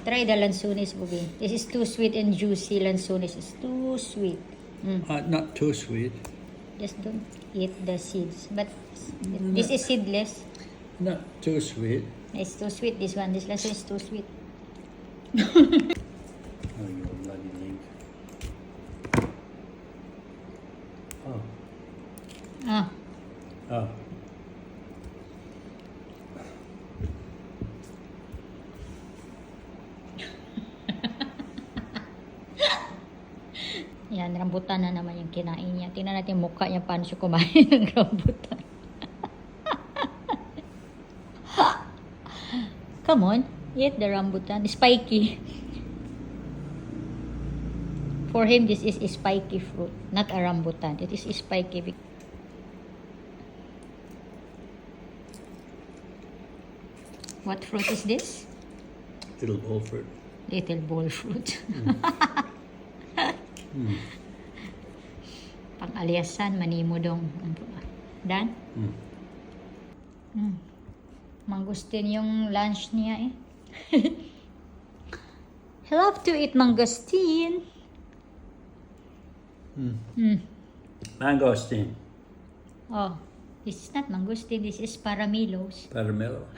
Try the lansones, Bobby. This is too sweet and juicy. Lansones is too sweet. Not too sweet. Just don't eat the seeds. But this is seedless. Not too sweet. It's too sweet, this one. This lasso is too sweet. Oh, you bloody leaf. Oh. Ah. Oh. Yan, rambutan na naman yung kinain niya. Tingnan natin yung mukha niya paano siya kumain ng rambutan. Come on, eat the rambutan. Spiky. For him, this is a spiky fruit, not a rambutan. It is spiky. What fruit is this? Little bowl fruit. Little ball fruit. Pang-aliasan, manimudong. Dan? Mangustin yung lunch niya eh. He love to eat mangosteen. Mangosteen. Oh, this is not mangosteen, this is paramilos. Paramelo.